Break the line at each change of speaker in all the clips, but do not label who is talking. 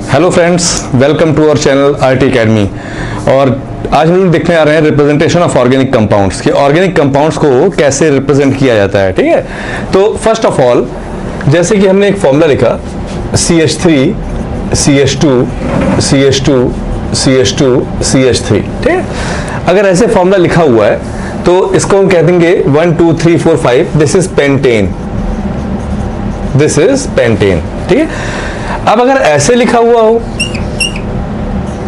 Hello friends, welcome to our channel RT academy. और आज हम लोग देखने आ रहे हैं रिप्रेजेंटेशन ऑफ ऑर्गेनिक कंपाउंड्स कि ऑर्गेनिक कंपाउंड्स को कैसे रिप्रेजेंट किया जाता है। ठीक है, तो फर्स्ट ऑफ ऑल जैसे कि हमने एक फॉर्मूला लिखा CH3 CH2 CH2 CH2 CH3। ठीक है, अगर ऐसे फॉर्मूला लिखा हुआ है तो इसको हम कह देंगे 1 2 3 4 5 this is pentane, this is pentane. ठीक है, अब अगर ऐसे लिखा हुआ हो,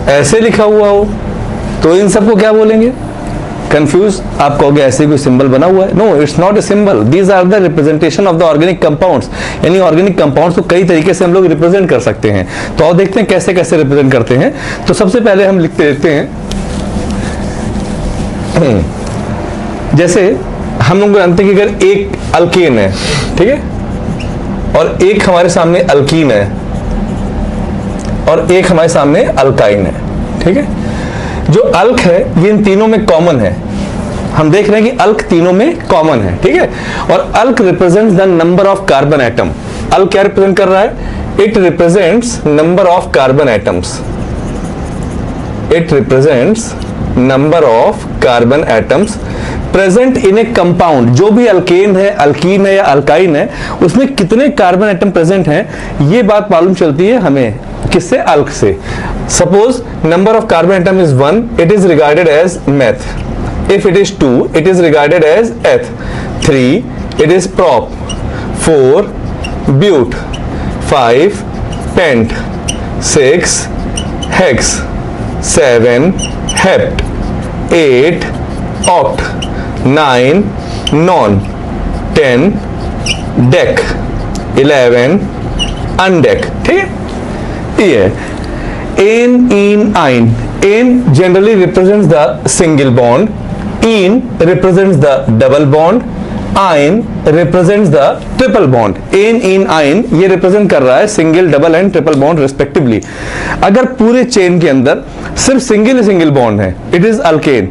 ऐसे लिखा हुआ हो तो इन सबको क्या बोलेंगे? कंफ्यूज। आप कहोगे ऐसे कोई सिंबल बना हुआ है? No, it's not a symbol, these are the representation of the organic compounds. यानी ऑर्गेनिक कंपाउंड्स को कई तरीके से हम लोग रिप्रेजेंट कर सकते हैं। तो और देखते हैं कैसे कैसे रिप्रेजेंट करते हैं। तो सबसे पहले हम लिखते रहते हैं, जैसे हम लोग जानते हैं कि अगर एक अल्केन है, ठीक है, और एक हमारे सामने अल्कीन है और एक हमारे सामने अल्काइन है। ठीक है, जो अल्क है ये इन तीनों में कॉमन है। हम देख रहे हैं कि अल्क तीनों में कॉमन है। ठीक है, और अल्क represents the number of carbon atom. अल्क क्या रिप्रेजेंट कर रहा है? It represents number of carbon atoms. It represents number of carbon atoms present in a compound. जो भी अल्केन है, अल्कीन है या अल्काइन है, उसमें कितने कार्बन एटम प्रेजेंट हैं, ये बात मालूम चलती है हमें किससे? अल्क से। Suppose number of carbon atom is 1, it is regarded as meth. If it is 2, it is regarded as eth. 3, it is prop. 4, but. 5, pent. 6, hex. 7, hept. 8, oct. 9, non. 10, dec. 11, undec. ठीक है, ये ane, ene, yne. Ane generally represents the single bond, ene represents the double bond, yne represents the triple bond. Ane, ene, आइन ये represent कर रहा है single, double and triple bond respectively. अगर पूरे चेन के अंदर सिर्फ सिंगल बॉन्ड है, इट इज अल्केन।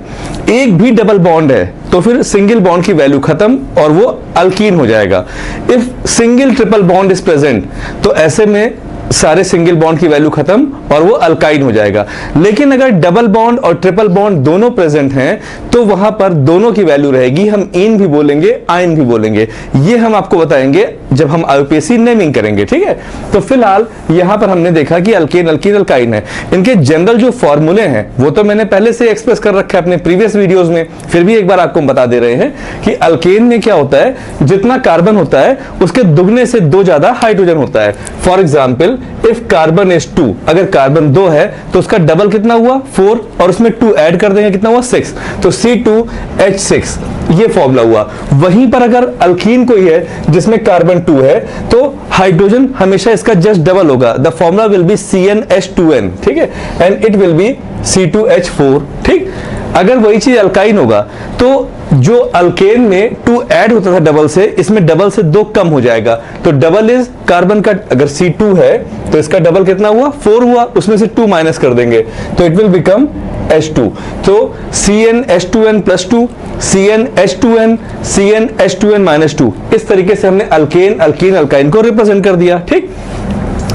एक भी डबल बॉन्ड है तो फिर सिंगल बॉन्ड की वैल्यू खत्म और वो अल्कीन हो जाएगा। If single triple bond is present तो ऐसे में सारे सिंगल बॉन्ड की वैल्यू खत्म और वो अल्काइन हो जाएगा। लेकिन अगर डबल बॉन्ड और ट्रिपल बॉन्ड दोनों प्रेजेंट हैं तो वहां पर दोनों की वैल्यू रहेगी। हम इन भी बोलेंगे, आइन भी बोलेंगे। ये हम आपको बताएंगे जब हम आईयूपीएसी नेमिंग करेंगे। ठीक है, तो फिलहाल यहां पर हमने देखा कि अल्केन, अल्कीन, अल्काइन है। इनके जनरल जो फॉर्मूले हैं वो तो मैंने पहले से एक्सप्रेस कर रखा है अपने प्रीवियस वीडियोस में, फिर भी एक बार आपको बता दे रहे हैं कि अल्केन में क्या होता है, जितना कार्बन होता है उसके दुगने से 2 ज्यादा हाइड्रोजन होता है। For example if carbon is 2, अगर कार्बन 2 है तो उसका डबल कितना हुआ? 4, और उसमें 2 ऐड कर देंगे, कितना हुआ? 6। तो C2H6 ये फॉर्मूला हुआ। वहीं पर अगर अल्कीन कोई है जिसमें कार्बन 2 है तो हाइड्रोजन हमेशा इसका जस्ट डबल होगा। The formula will be CnH2n। ठीक है, and it will be C2H4। ठीक, अगर वही चीज अल्काइन होगा तो जो अल्केन में 2 ऐड होता था डबल से, इसमें डबल से 2 कम हो जाएगा। तो डबल इज कार्बन का, अगर C2 है तो इसका डबल कितना हुआ? 4 हुआ, उसमें से 2 माइनस कर देंगे तो इट विल बिकम H2। तो CnH2n plus 2, CnH2n, CnH2n minus 2। इस तरीके से हमने अल्केन, अल्कीन, अल्काइन को रिप्रेजेंट कर दिया। ठीक,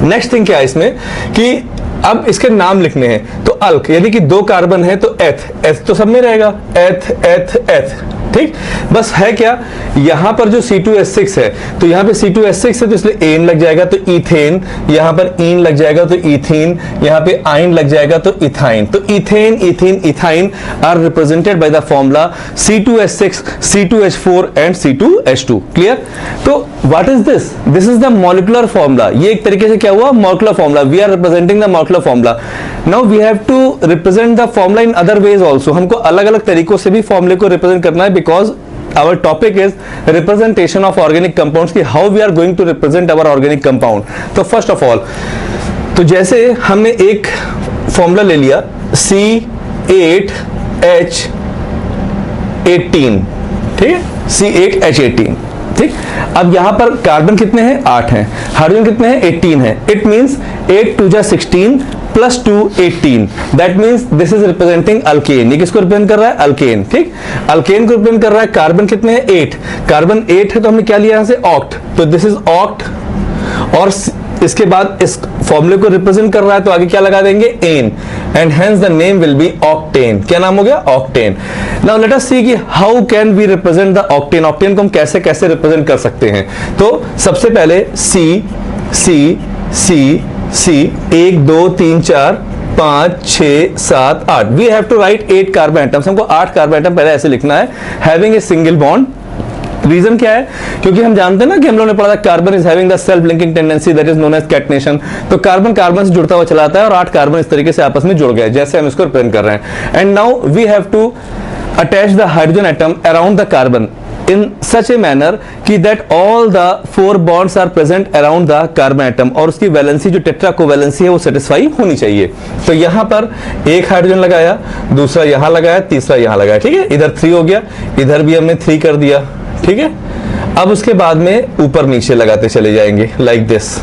नेक्स्ट थिंग क्या है इसमें कि अब इसके नाम लिखने हैं। तो अल्क यानी कि 2 कार्बन है तो एथ, एथ तो सब में रहेगा, एथ एथ एथ। ठीक, बस है क्या, यहां पर जो C2H6 है तो यहां पे C2H6 है तो इसलिए एन लग जाएगा तो इथेन, यहां पर इन लग जाएगा तो इथीन, यहां पे आइन लग जाएगा तो इथाइन। तो ethane, ethene, ethyne are represented by the formula C2H6, C2H4 and C2H2। Clear? तो what is this? This is the molecular formula. ये एक तरीके से क्या हुआ? Molecular formula. We are representing the molecular formula. Now we have to represent the formula in other ways also. हमको अलग अलग तरीकों से भी फॉर्मूले को रिप्रेजेंट करना है, because our topic is representation of organic compounds कि how we are going to represent our organic compound। तो first of all, तो जैसे हमने एक फॉर्मूला ले लिया C8H18, ठीक है, C8H18। ठीक, अब यहां पर कार्बन कितने हैं? 8 हैं। हाइड्रोजन कितने हैं? 18 हैं। इट मींस 8 2 जा 16 plus 2 18, that means this is representing alkane. ये किसको रिप्रेजेंट कर रहा है? अल्केन। ठीक, अल्केन को रिप्रेजेंट कर रहा है। कार्बन कितने हैं? 8। कार्बन 8 है तो हमने क्या लिया यहां से? ऑक्ट। तो दिस इज ऑक्ट। और इसके बाद इस फॉर्मूले को रिप्रेजेंट कर रहा है तो आगे क्या लगा देंगे, n, and hence the name will be octane. क्या नाम हो गया, octane. Now let us see कि how can we represent the octane. Octane को हम कैसे कैसे रिप्रेजेंट कर सकते हैं। तो सबसे पहले C C C C, 1 2 3 4 5 6 7 8, we have to write 8 carbon atoms. हमको 8 कार्बन एटम पहले ऐसे लिखना है, having a single bond. Reason क्या है, क्योंकि हम जानते हैं ना कि हम लोगों ने पढ़ा था carbon is having the self linking tendency that is known as catenation. तो कार्बन कार्बन से जुड़ता हुआ चला आता है और 8 कार्बन इस तरीके से आपस में जुड़ गए, जैसे हम इसको रिप्रेजेंट कर रहे हैं। And now we have to attach the hydrogen atom around the carbon in such a manner कि that all the 4 bonds are present around the carbon atom, और उसकी वैलेंसी जो टेट्रा कोवैलेंसी है वो सेटिस्फाई होनी चाहिए। तो यहां पर एक हाइड्रोजन लगाया, दूसरा यहां लगाया, तीसरा यहां लगाया, ठीक है। इधर 3 हो गया, इधर भी हमने 3 कर दिया, ठीक है। अब उसके बाद में ऊपर नीचे लगाते चले जाएंगे like this.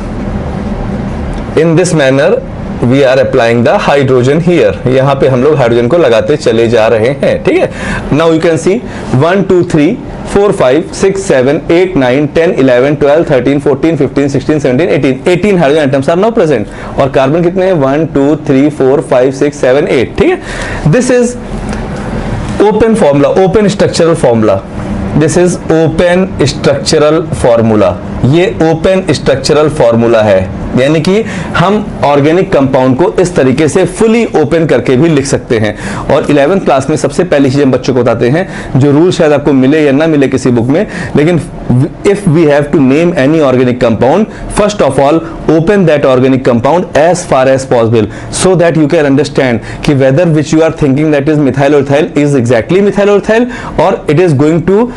In this manner we are applying the hydrogen here. यहां पे हम लोग हाइड्रोजन को लगाते चले जा रहे हैं, ठीक है। Now you can see 1 2 3 4 5 6 7 8 9 10 11 12 13 14 15 16 17 18 hydrogen atoms are now present. और कार्बन कितने हैं, 1 2 3 4 5 6 7 8, ठीक है। This is open formula, open structural formula. This is open structural formula. ये ओपन स्ट्रक्चरल फॉर्मूला है, यानी कि हम ऑर्गेनिक कंपाउंड को इस तरीके से फुली ओपन करके भी लिख सकते हैं। और 11th क्लास में सबसे पहली चीज हम बच्चों को बताते हैं, जो रूल शायद आपको मिले या ना मिले किसी बुक में, लेकिन if we have to name any organic compound, first of all open that organic compound as far as possible, so that you can understand कि whether which you are thinking that is methyl और ethyl is exactly methyl और ethyl, और it is going to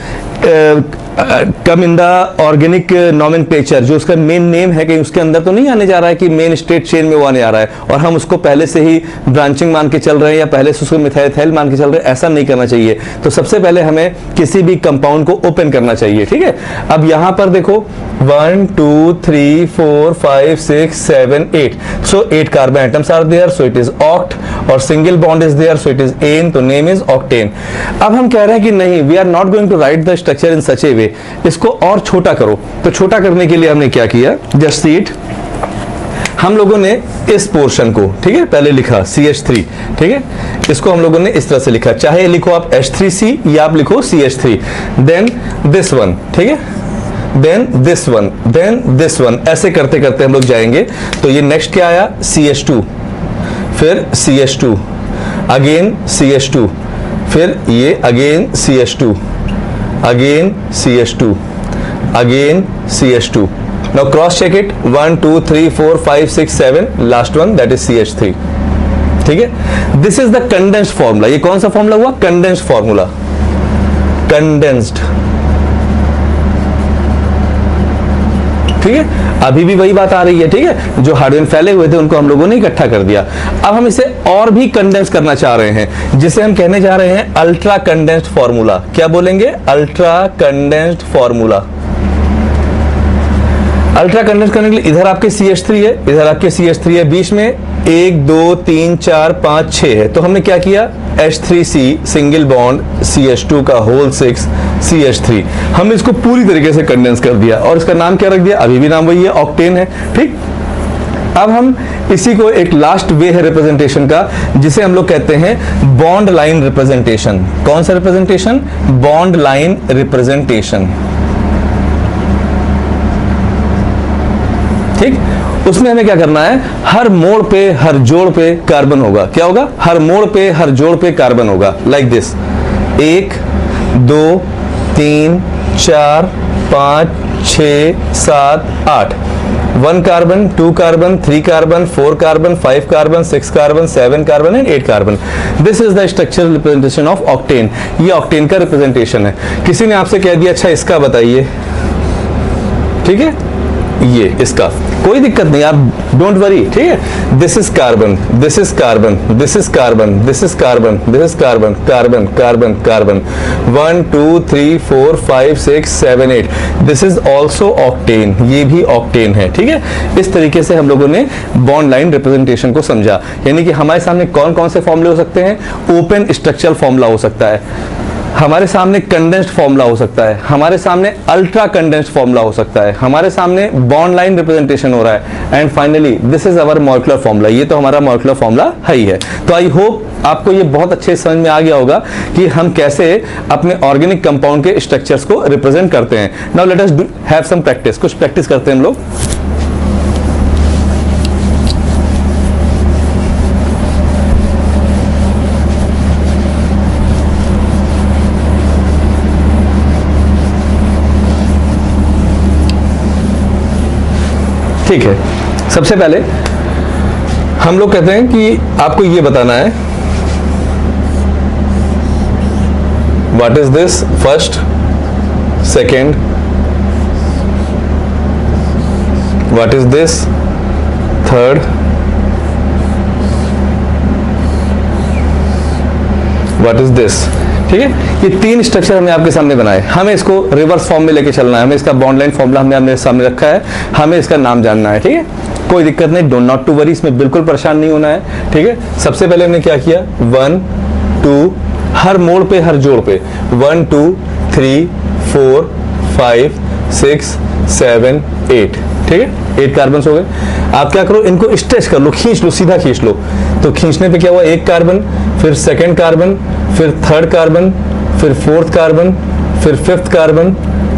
come in the organic nomenclature. जो उसका main name है कि उसके अंदर तो नहीं आने जा रहा है कि मेन स्टेट चेन में वो आने आ रहा है और हम उसको पहले से ही ब्रांचिंग मान के चल रहे हैं या पहले से उसको मिथाइल मान के चल रहे हैं। ऐसा नहीं करना चाहिए। तो सबसे पहले हमें किसी भी कंपाउंड को ओपन करना चाहिए, ठीक है। अब यहां पर देखो 1 2 3 4 5 6 7 8, so 8 carbon atoms are there, so it is oct, और single bond is there, so it is ane, तो नेम इज ऑक्टेन। अब हम कह रहे हैं कि नहीं, we are not going to write the structure in such a way, इसको और छोटा करो। तो छोटा करने के लिए हमने क्या किया, जस्ट सी इट। हम लोगों ने इस पोर्शन को, ठीक है, पहले लिखा CH3, ठीक है। इसको हम लोगों ने इस तरह से लिखा, चाहे लिखो आप H3C या आप लिखो CH3, देन दिस वन, ठीक है, then this one, then this one, ऐसे करते करते हम लोग जाएंगे। तो ये नेक्स्ट क्या आया, CH2, फिर CH2, अगेन CH2, फिर ये again CH2, again CH2, again CH2। Now cross check it, 1 2 3 4 5 6 7, last one that is CH3, ठीक है। This is the condensed formula। ये कौन सा फॉर्मूला हुआ, condensed formula, condensed, ठीक है। अभी भी वही बात आ रही है, ठीक है। जो हाइड्रोजन फैले हुए थे उनको हम लोगों ने इकट्ठा कर दिया। अब हम इसे और भी कंडेंस करना चाह रहे हैं, जिसे हम कहने जा रहे हैं अल्ट्रा कंडेंस्ड फॉर्मूला। क्या बोलेंगे, ultra condensed formula. Ultra condense करने के लिए इधर आपके CH3 है, इधर आपके CH3 है, बीच में 1 2 3 4 5 6 है। तो हमने क्या किया, H3C सिंगल बॉन्ड CH2 का होल 6 CH3, हमने इसको पूरी तरीके से कंडेंस कर दिया और इसका नाम क्या रख दिया, अभी भी नाम वही है, ऑक्टेन है, ठीक। अब हम इसी को एक लास्ट वे है रिप्रेजेंटेशन का, जिसे हम लोग कहते हैं बॉन्ड लाइन रिप्रेजेंटेशन। कौन सा रिप्रेजेंटेशन, बॉन्ड लाइन रिप्रेजेंटेशन, ठीक। उसमें हमें क्या करना है, हर मोड़ पे हर जोड़ पे कार्बन होगा। क्या होगा, हर मोड़ पे हर जोड़ पे कार्बन होगा, like this, 1 2 3 4 5 6 7 8, 1 carbon, 2 carbon, 3 carbon, 4 carbon, 5 carbon, 6 carbon, 7 carbon and 8 carbon. This is the structural representation of octane. ये ऑक्टेन का रिप्रेजेंटेशन है। किसी ने आपसे कह दिया अच्छा इसका बताइए, ठीक है, ये इसका कोई दिक्कत नहीं, आप डोंट वरी, ठीक है। This is carbon, this is carbon, this is carbon, this is carbon, this is carbon, carbon carbon carbon, 1 2 3 4 5 6 7 8, this is also octane, ये भी ऑक्टेन है, ठीक है। इस तरीके से हम लोगों ने बॉन्ड लाइन रिप्रेजेंटेशन को समझा, यानी कि हमारे सामने कौन कौन से फॉर्मूले हो सकते हैं, ओपन स्ट्रक्चरल फॉर्मूला हो सकता है, हमारे सामने कंडेंस्ड फॉर्मूला हो सकता है, हमारे सामने अल्ट्रा कंडेंस्ड फॉर्मूला हो सकता है, हमारे सामने बॉन्ड लाइन रिप्रेजेंटेशन हो रहा है, and finally this is our molecular formula. ये तो हमारा मॉलिक्यूलर फॉर्मूला है ही है। तो आई होप आपको ये बहुत अच्छे समझ में आ गया होगा कि हम कैसे अपने ऑर्गेनिक कंपाउंड के स्ट्रक्चर्स को रिप्रेजेंट करते हैं। Now let us have some practice, कुछ प्रैक्टिस करते हैं हम लोग। ठीक है, सबसे पहले हम लोग कहते हैं कि आपको ये बताना है what is this first, second, what is this third, what is this. ठीक है, ये तीन स्ट्रक्चर हमने आपके सामने बनाए। हमें इसको रिवर्स फॉर्म में लेके चलना है, हमें इसका बॉन्ड लाइन फॉर्मूला हमने अपने सामने रखा है, हमें इसका नाम जानना है। ठीक है, कोई दिक्कत नहीं, डोंट नॉट टू वरी, इसमें बिल्कुल परेशान नहीं होना है। ठीक है, सबसे पहले हमने क्या किया, 1 2, हर मोड़ पे हर जोड़ पे 1 2 3 4 5 6 7 8। ठीक है, 8 कार्बन हो गए। आप क्या करो, इनको स्ट्रेच कर लो, खींच लो, सीधा खींच लो। तो खींचने पे क्या हुआ, 1 कार्बन, फिर सेकेंड कार्बन, फिर थर्ड कार्बन, फिर फोर्थ कार्बन, फिर फिफ्थ कार्बन,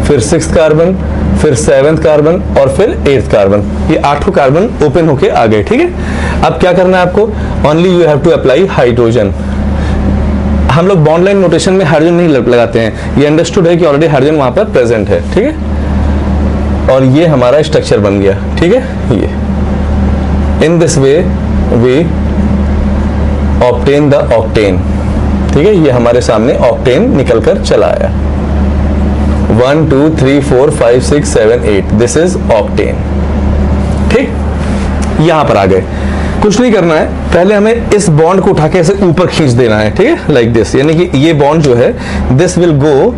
फिर सिक्स्थ कार्बन, फिर सेवेंथ कार्बन और फिर 8th कार्बन। ये 8 कार्बन ओपन होके आ गए। ठीक है, अब क्या करना है आपको, only you have to apply hydrogen. हम लोग बॉन्ड लाइन नोटेशन में हाइड्रोजन नहीं लगाते हैं, ये अंडरस्टूड है कि ऑलरेडी हाइड्रोजन वहां पर प्रेजेंट है। ठीक है, और ये हमारा स्ट्रक्चर बन गया। ठीक है, ये in this way we obtain the octane. ठीक है, ये हमारे सामने ऑक्टेन निकल कर चला आया। 1 2 3 4 5 6 7 8, दिस इज ऑक्टेन। ठीक, यहां पर आ गए, कुछ नहीं करना है, पहले हमें इस बॉन्ड को उठा के ऐसे ऊपर खींच देना है। ठीक है, लाइक दिस, यानी कि ये बॉन्ड जो है this will go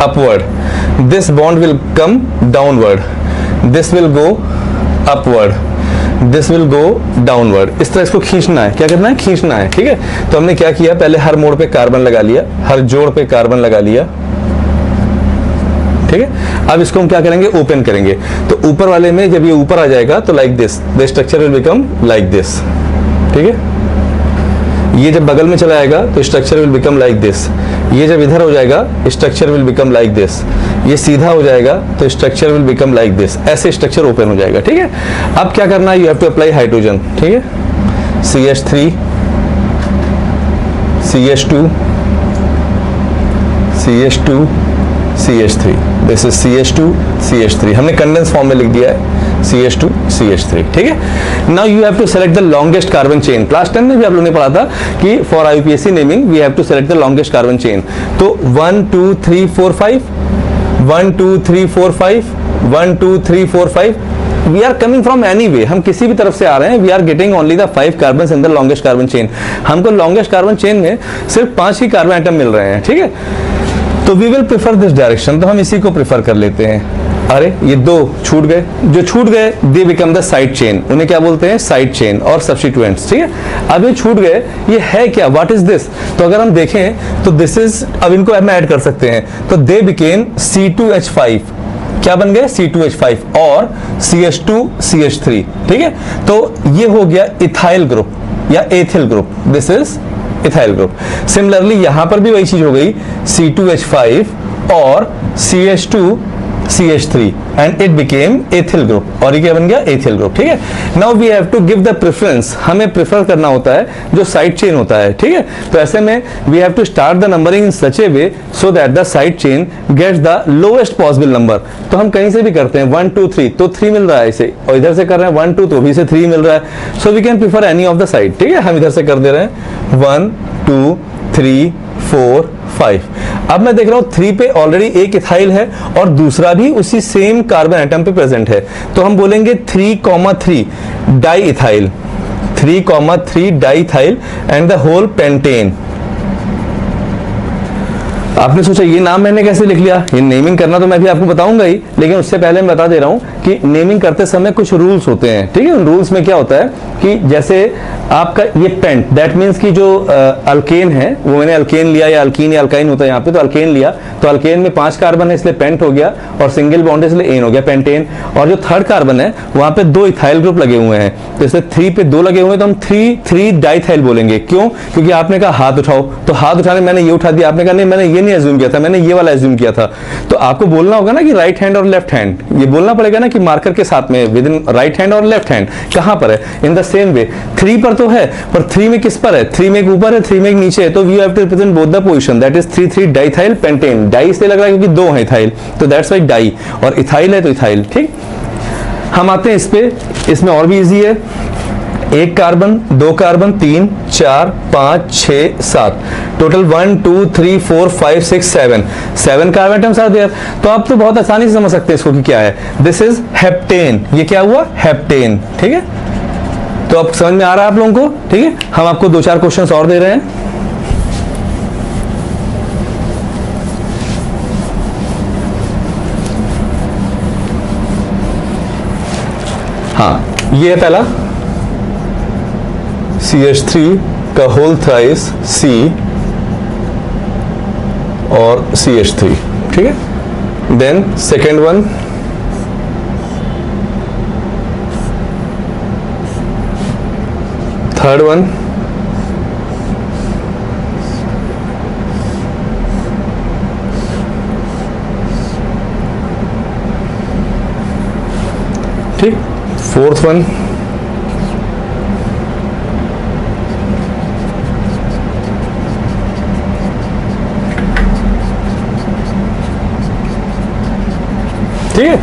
upward, this bond will come downward, this will go upward, this will go downward. इस तरह इसको खींचना है, क्या करना है, खींचना है। ठीक है, तो हमने क्या किया, पहले हर मोड़ पे कार्बन लगा लिया, हर जोड़ पे कार्बन लगा लिया। ठीक है, अब इसको हम क्या करेंगे, ओपन करेंगे। तो ऊपर वाले में जब ये ऊपर आ जाएगा तो like this, the structure will become like this. ठीक है, ये जब बगल में चला जाएगा तो structure will become like this. ये जब इधर हो जाएगा structure will become like this. ये सीधा हो जाएगा तो structure will become like this. ऐसे स्ट्रक्चर ओपन हो जाएगा। ठीक है, अब क्या करना है, you have to apply hydrogen. ठीक है, CH3 CH2 CH2 CH3, this is CH2 CH3। हमने कंडेंस फॉर्म में लिख दिया है CH2 CH3। ठीक है, now you have to select the longest carbon chain. Class 10 में भी आप लोगों ने पढ़ा था कि for IUPAC naming we have to select the longest carbon chain. तो 1 2 3 4 5, 1 2 3 4 5, 1 2 3 4 5, we are coming from any way, हम किसी भी तरफ से आ रहे हैं, we are getting only the 5 carbon in the longest carbon chain. हमको लॉन्गेस्ट कार्बन चेन में सिर्फ 5 ही कार्बन आइटम मिल रहे हैं। ठीक है, तो we will prefer this direction, तो हम इसी को प्रेफर कर लेते हैं। अरे ये 2 छूट गए, जो छूट गए they become the side chain, उन्हें क्या बोलते हैं, साइड चेन और सब्स्टिट्यूएंट्स। ठीक है, अब ये छूट गए, ये है क्या, व्हाट इज दिस। तो अगर हम देखें तो दिस इज, अब इनको हम ऐड कर सकते हैं, तो दे बिकेम C2H5। क्या बन गए, C2H5 और CH2 CH3। ठीक है, तो ये हो गया इथाइल ग्रुप या ethyl group, this is ethyl group. Similarly यहां पर भी वही चीज हो गई, C2H5 और CH2 CH3 and it became ethyl group, और ये क्या बन गया, एथिल ग्रुप। ठीक है, now we have to give the preference, हमें प्रेफर करना होता है जो साइड चेन होता है। ठीक है, तो ऐसे में we have to start the numbering in such a way so that the side chain gets the lowest possible number. तो हम कहीं से भी करते हैं 1 2 3 तो 3 मिल रहा है इसे, और इधर से कर रहे हैं 1 2 तो भी से 3 मिल रहा है। So we can prefer any of the side. ठीक है, हम इधर से कर दे रहे हैं 1 2 3 4 5। अब मैं देख रहा हूं 3 पे ऑलरेडी एक इथाइल है और दूसरा भी उसी सेम कार्बन एटम पे प्रेजेंट है, तो हम बोलेंगे 3,3 diethyl, 3,3 diethyl and the whole pentane. आपने सोचा ये नाम मैंने कैसे लिख लिया, ये नेमिंग करना तो मैं भी आपको बताऊंगा ही, लेकिन उससे पहले मैं बता दे रहा हूं कि नेमिंग करते समय कुछ रूल्स होते हैं। ठीक है, उन रूल्स में क्या होता है कि जैसे आपका ये पेंट, दैट मीन्स कि जो अल्केन है, वो मैंने अल्केन लिया या अल्कीन या अल्काइन होता है यहाँ पे, तो अल्केन लिया, तो अल्केन में 5 कार्बन है इसलिए पेंट हो गया, और सिंगल बॉन्ड है इसलिए एन हो गया, पेंटेन। और जो थर्ड कार्बन है वहां पे 2 इथाइल ग्रुप लगे हुए हैं, तो इसलिए 3 पे 2 लगे हुए हैं, तो हम 3 डाइथाइल बोलेंगे। क्यों? क्योंकि आपने कहा हाथ उठाओ, तो हाथ उठाने मैंने ये उठा दिया, आपने कहा नहीं मैंने ये नहीं एज्यूम किया था, मैंने ये वाला एज्यूम किया था। तो आपको बोलना होगा ना कि राइट हैंड और लेफ्ट हैंड, ये बोलना पड़ेगा ना कि मार्कर के साथ में विद इन राइट हैंड और लेफ्ट हैंड कहां पर है। इन द सेम वे 3 पर तो है, पर 3 में किस पर है? 3 में एक ऊपर है, 3 में एक नीचे है, तो we have to represent both the position, that is 3 diethyl pentane. Di इसलिए लग रहा है क्योंकि 2 है इथाइल, तो दैट्स वाई डाई, और इथाइल है तो इथाइल। ठीक, हम आते हैं इस पे, इसमें और भी इजी है। 1 carbon, 2 carbon, 3, 4, 5, 6, 7, total 1 2 3 4 5 6 7 carbon atoms are there. तो आप तो बहुत आसानी से समझ सकते हैं इसको कि क्या है। दिस इज हेप्टेन, ये क्या हुआ? हेप्टेन। ठीक है, तो अब समझ में आ रहा है आप लोगों को? ठीक है, हम आपको 2-4 क्वेश्चंस और दे रहे हैं। हाँ, ये है पहला CH3 का होल थ्राइस C और CH3। ठीक है, then second one third one ठीक, फोर्थ वन ठीक है।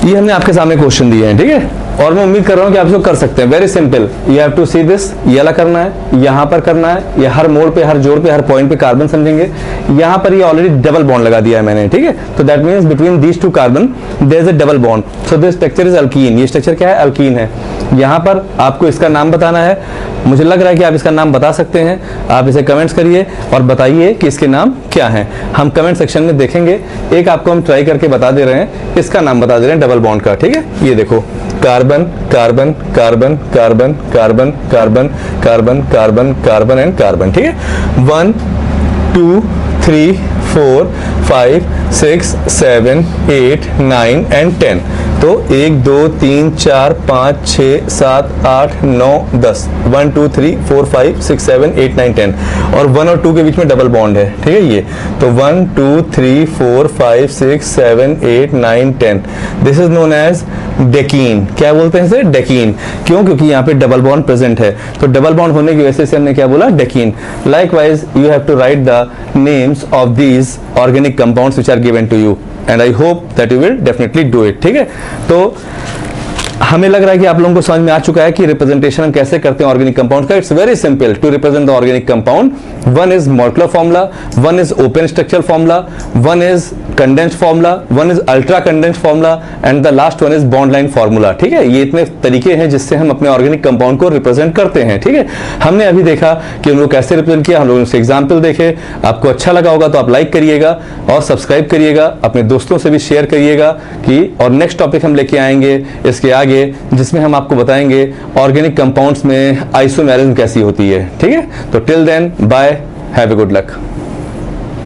ये हमने आपके सामने क्वेश्चन दिए हैं। ठीक है, और मैं उम्मीद कर रहा हूं कि आप इसको कर सकते हैं। Very simple, you have to see this, ये वाला करना है, यहां पर करना है, ये हर मोड़ पे, हर जोड़ पे, हर पॉइंट पे कार्बन समझेंगे। यहां पर ये ऑलरेडी डबल बॉन्ड लगा दिया है मैंने। ठीक है, तो that means between these 2 carbon there is a double bond, so this structure is alkene. ये स्ट्रक्चर क्या है? अल्कीन है। यहां पर आपको इसका नाम बताना है। मुझे लग रहा है कि आप इसका नाम बता सकते हैं। आप इसे कमेंट्स करिए और बताइए कि इसके नाम क्या है। हम कमेंट सेक्शन में देखेंगे। एक आपको हम ट्राई करके बता दे रहे हैं, इसका नाम बता दे रहे हैं डबल बॉन्ड का। ठीक है, ये देखो, carbon carbon carbon carbon carbon carbon carbon carbon carbon and carbon. ठीक है, 1 2 3 4 5 6 7 8 9 एंड 10। तो 1 2 3 4 5 6 7 8 9 10, 1 2 3 4 5 6 7 8 9 10, और 1 और 2 के बीच में डबल बॉन्ड है। ठीक है, ये तो 1 2 3 4 5 6 7 8 9 10, दिस इज नोन एज डेकीन। क्या बोलते हैं इसे? डेकीन। क्यों? क्योंकि यहाँ पे डबल बॉन्ड प्रेजेंट है, तो डबल बॉन्ड होने की वजह से हमने क्या बोला? Decene. Likewise you have to write the names of these organic compounds which are given to you, and I hope that you will definitely do it. ठीक है, तो हमें लग रहा है कि आप लोगों को समझ में आ चुका है कि रिप्रेजेंटेशन हम कैसे करते हैं ऑर्गेनिक कंपाउंड का। It's very simple to represent the organic compound. One is molecular formula, one is open structural formula, one is condensed formula, one is ultra condensed formula, and the last one is bond line formula. ठीक है, ये इतने तरीके हैं जिससे हम अपने organic compound को रिप्रेजेंट करते हैं। ठीक है, हमने अभी देखा कि उनको कैसे रिप्रेजेंट किया, हम लोगों ने एग्जाम्पल देखे। आपको अच्छा लगा होगा तो आप लाइक करिएगा और सब्सक्राइब करिएगा, अपने दोस्तों से भी शेयर करिएगा कि, और नेक्स्ट टॉपिक हम लेके आएंगे इसके आगे, जिसमें हम आपको बताएंगे ऑर्गेनिक कंपाउंड्स में आइसोमेरिज्म कैसी होती है। ठीक है, तो till then bye, have a good luck.